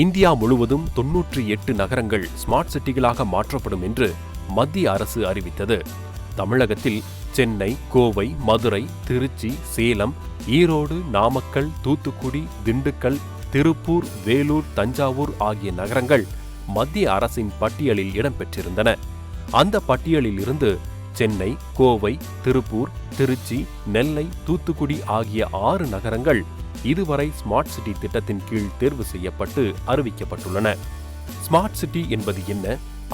India முழுவதும் 98 நகரங்கள் smart சிட்டிகளாக மாற்றப்படும் என்று மத்திய அரசு அறிவித்தது. தமிழகத்தில் சென்னை, கோவை, மதுரை, திருச்சி, சேலம், ஈரோடு, நாமக்கல், தூத்துக்குடி, திண்டுக்கல், திருப்பூர், வேலூர், தஞ்சாவூர் ஆகிய நகரங்கள் மத்திய அரசின் பட்டியலில் இடம்பெற்றிருந்தன. அந்த பட்டியலில் இருந்து சென்னை, கோவை, திருப்பூர், திருச்சி, நெல்லை, தூத்துக்குடி ஆகிய 6 நகரங்கள் இதுவரை ஸ்மார்ட் சிட்டி திட்டத்தின் கீழ் தேர்வு செய்யப்பட்டு அறிவிக்கப்பட்டுள்ளன. ஸ்மார்ட் சிட்டி என்பது என்ன,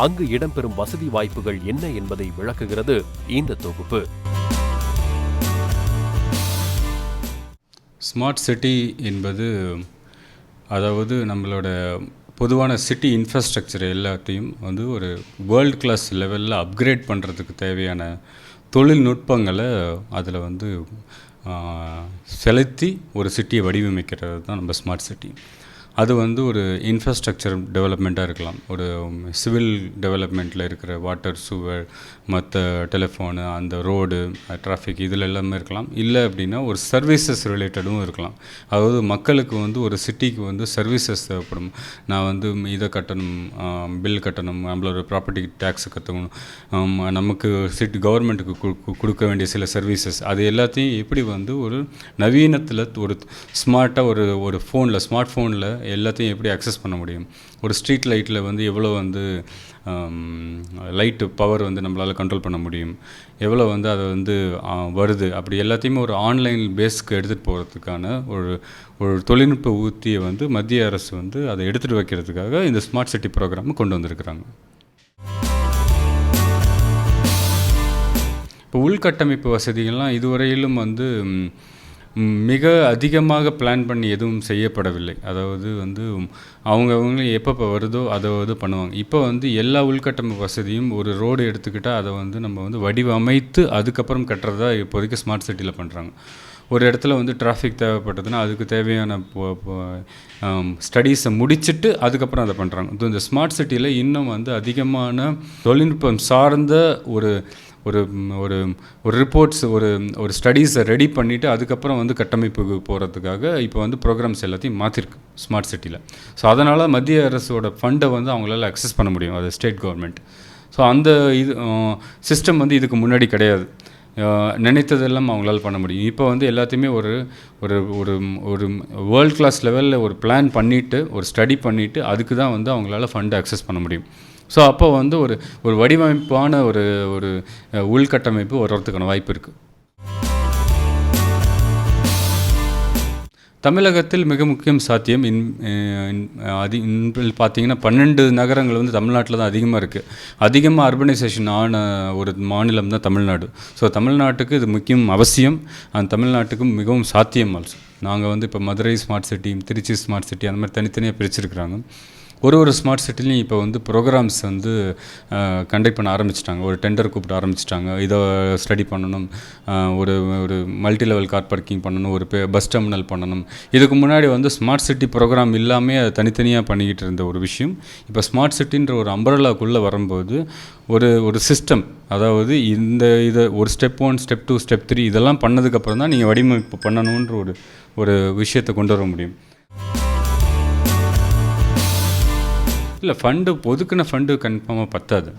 அங்கு இடம்பெறும் வசதி வாய்ப்புகள் என்ன என்பதை விளக்குகிறது இந்த தொகுப்பு. ஸ்மார்ட் சிட்டி என்பது அதாவது நம்மளோட பொதுவான சிட்டி இன்ஃப்ராஸ்ட்ரக்சர் எல்லாத்தையும் ஒரு வேர்ல்டு கிளாஸ் லெவலில் அப்கிரேட் பண்ணுறதுக்கு தேவையான தொழில்நுட்பங்களை அதில் செலுத்தி ஒரு சிட்டியை வடிவமைக்கிறது தான் நம்ம ஸ்மார்ட் சிட்டி. அது ஒரு இன்ஃப்ராஸ்ட்ரக்சர் டெவலப்மெண்ட்டாக இருக்கலாம், ஒரு சிவில் டெவலப்மெண்ட்டில் இருக்கிற வாட்டர், சுவர், மற்ற டெலிஃபோனு, அந்த ரோடு, டிராஃபிக் இதில் எல்லாமே இருக்கலாம். இல்லை அப்படின்னா ஒரு சர்வீசஸ் ரிலேட்டடும் இருக்கலாம். அதாவது மக்களுக்கு ஒரு சிட்டிக்கு சர்வீசஸ் தேவைப்படும். நான் இதை கட்டணும், பில் கட்டணும், நம்மளோட ப்ராப்பர்ட்டி டேக்ஸ் கட்டணும், நமக்கு சிட்டி கவர்மெண்ட்டுக்கு கொடுக்க வேண்டிய சில சர்வீசஸ், அது எல்லாத்தையும் எப்படி ஒரு நவீனத்தில் ஒரு ஸ்மார்ட்டாக ஒரு ஃபோனில், ஸ்மார்ட் ஃபோனில் எல்லாத்தையும் எப்படி அக்சஸ் பண்ண முடியும். ஒரு ஸ்ட்ரீட் லைட்டில் எவ்வளோ லைட்டு பவர் நம்மளால் கண்ட்ரோல் பண்ண முடியும், எவ்வளோ அதை வருது, அப்படி எல்லாத்தையுமே ஒரு ஆன்லைன் பேஸ்க்கு எடுத்துகிட்டு போகிறதுக்கான ஒரு தொழில்நுட்ப ஊத்தியை மத்திய அரசு அதை எடுத்துகிட்டு வைக்கிறதுக்காக இந்த ஸ்மார்ட் சிட்டி ப்ரோக்ராம் கொண்டு வந்திருக்கிறாங்க. இப்போ உள்கட்டமைப்பு வசதிகள்லாம் இதுவரையிலும் மிக அதிகமாக பிளான் பண்ணி எதுவும் செய்யப்படவில்லை. அதாவது அவங்கவுங்களே எப்பப்போ வருதோ அதை பண்ணுவாங்க. இப்போ எல்லா உள்கட்டமைப்பு வசதியும் ஒரு ரோடு எடுத்துக்கிட்டால் அதை நம்ம வடிவமைத்து அதுக்கப்புறம் கட்டுறதா இப்போதைக்கு ஸ்மார்ட் சிட்டியில் பண்ணுறாங்க. ஒரு இடத்துல டிராஃபிக் தேவைப்பட்டதுன்னா அதுக்கு தேவையான ஸ்டடீஸை முடிச்சுட்டு அதுக்கப்புறம் அதை பண்ணுறாங்க. இந்த ஸ்மார்ட் சிட்டியில் இன்னும் அதிகமான தொழில்நுட்பம் சார்ந்த ஒரு ரிப்போர்ட்ஸ், ஒரு ஸ்டடீஸை ரெடி பண்ணிவிட்டு அதுக்கப்புறம் கட்டமைப்புக்கு போகிறதுக்காக இப்போ ப்ரோக்ராம்ஸ் எல்லாத்தையும் மாற்றிருக்கு ஸ்மார்ட் சிட்டியில். ஸோ அதனால் மத்திய அரசோட ஃபண்டை அவங்களால அக்சஸ் பண்ண முடியும், அது ஸ்டேட் கவர்மெண்ட். ஸோ அந்த சிஸ்டம் இதுக்கு முன்னாடி கிடையாது. நினைத்ததெல்லாம் அவங்களால பண்ண முடியும். இப்போ எல்லாத்தையுமே ஒரு வேர்ல்ட் கிளாஸ் லெவலில் ஒரு பிளான் பண்ணிவிட்டு, ஒரு ஸ்டடி பண்ணிவிட்டு அதுக்கு தான் அவங்களால ஃபண்டை அக்சஸ் பண்ண முடியும். ஸோ அப்போ ஒரு வடிவமைப்பான ஒரு உள்கட்டமைப்பு வர்றதுக்கான வாய்ப்பு இருக்குது. தமிழகத்தில் மிக முக்கியம் சாத்தியம் பார்த்திங்கன்னா 12 நகரங்கள் தமிழ்நாட்டில் தான் அதிகமாக இருக்குது. அதிகமாக அர்பனைசேஷன் ஆன ஒரு மாநிலம் தான் தமிழ்நாடு. ஸோ தமிழ்நாட்டுக்கு இது முக்கியம், அவசியம். அந்த தமிழ்நாட்டுக்கும் மிகவும் சாத்தியம் ஆல்சோ. நாங்கள் இப்போ Madurai smart city, Trichy smart city அந்த மாதிரி தனித்தனியாக பிரிச்சிருக்கிறாங்க. ஒரு ஸ்மார்ட் சிட்டிலையும் இப்போ ப்ரோக்ராம்ஸ் கண்டக்ட் பண்ண ஆரம்பிச்சிட்டாங்க. ஒரு டெண்டர் கூப்பிட்டு ஆரம்பிச்சிட்டாங்க. இதை ஸ்டடி பண்ணணும், ஒரு மல்டி லெவல் கார் பார்க்கிங் பண்ணணும், ஒரு பஸ் டெர்மினல் பண்ணணும். இதுக்கு முன்னாடி ஸ்மார்ட் சிட்டி ப்ரோக்ராம் இல்லாமல் அதை தனித்தனியாக பண்ணிக்கிட்டு இருந்த ஒரு விஷயம் இப்போ ஸ்மார்ட் சிட்டின்ற ஒரு அம்பரலாக்குள்ளே வரும்போது ஒரு சிஸ்டம், அதாவது இதை ஒரு ஸ்டெப் 1, ஸ்டெப் 2, ஸ்டெப் 3 இதெல்லாம் பண்ணதுக்கப்புறம் தான் நீங்கள் வடிவமைப்பு பண்ணணுன்ற ஒரு விஷயத்தை கொண்டு வர முடியும். இல்லை, ஒதுக்கின ஃபண்டு கன்ஃபார்மாக பத்தாது.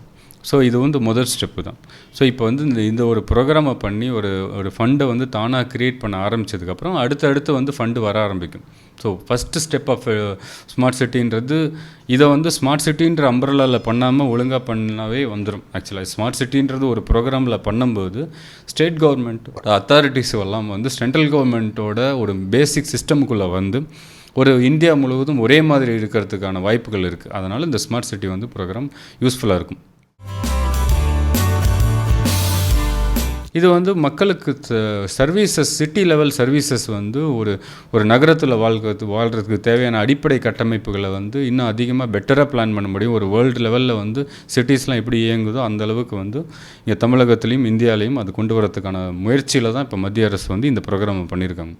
ஸோ இது முதல் ஸ்டெப்பு தான். ஸோ இப்போ இந்த ஒரு ப்ரோக்ராமை பண்ணி ஒரு ஃபண்டை தானாக க்ரியேட் பண்ண ஆரம்பித்ததுக்கப்புறம் அடுத்து ஃபண்டு வர ஆரம்பிக்கும். So first step of smart சிட்டின்றது இதை ஸ்மார்ட் சிட்டின்ற அம்பரலாவில் பண்ணாமல் ஒழுங்காக பண்ணாவே வந்துடும். ஆக்சுவலாக ஸ்மார்ட் சிட்டின்றது ஒரு ப்ரோக்ராமில் பண்ணும்போது ஸ்டேட் கவர்மெண்ட்டோட அத்தாரிட்டிஸ் எல்லாம் சென்ட்ரல் கவர்மெண்ட்டோட ஒரு பேசிக் சிஸ்டமுக்குள்ளே ஒரு இந்தியா முழுவதும் ஒரே மாதிரி இருக்கிறதுக்கான வாய்ப்புகள் இருக்குது. அதனால் இந்த ஸ்மார்ட் சிட்டி ப்ரோக்ராம் யூஸ்ஃபுல்லாக இருக்கும். இது மக்களுக்கு சர்வீசஸ், சிட்டி லெவல் சர்வீசஸ் ஒரு நகரத்தில் வாழ்கிறதுக்கு தேவையான அடிப்படை கட்டமைப்புகளை இன்னும் அதிகமாக பெட்டராக பிளான் பண்ண முடியும். ஒரு வேர்ல்டு லெவலில் சிட்டிஸ்லாம் எப்படி இயங்குதோ அந்த அளவுக்கு இங்கே தமிழகத்துலேயும் இந்தியாவிலையும் அது கொண்டு வரதுக்கான முயற்சியில் தான் இப்போ மத்திய அரசு இந்த ப்ரோக்ராம் பண்ணியிருக்காங்க.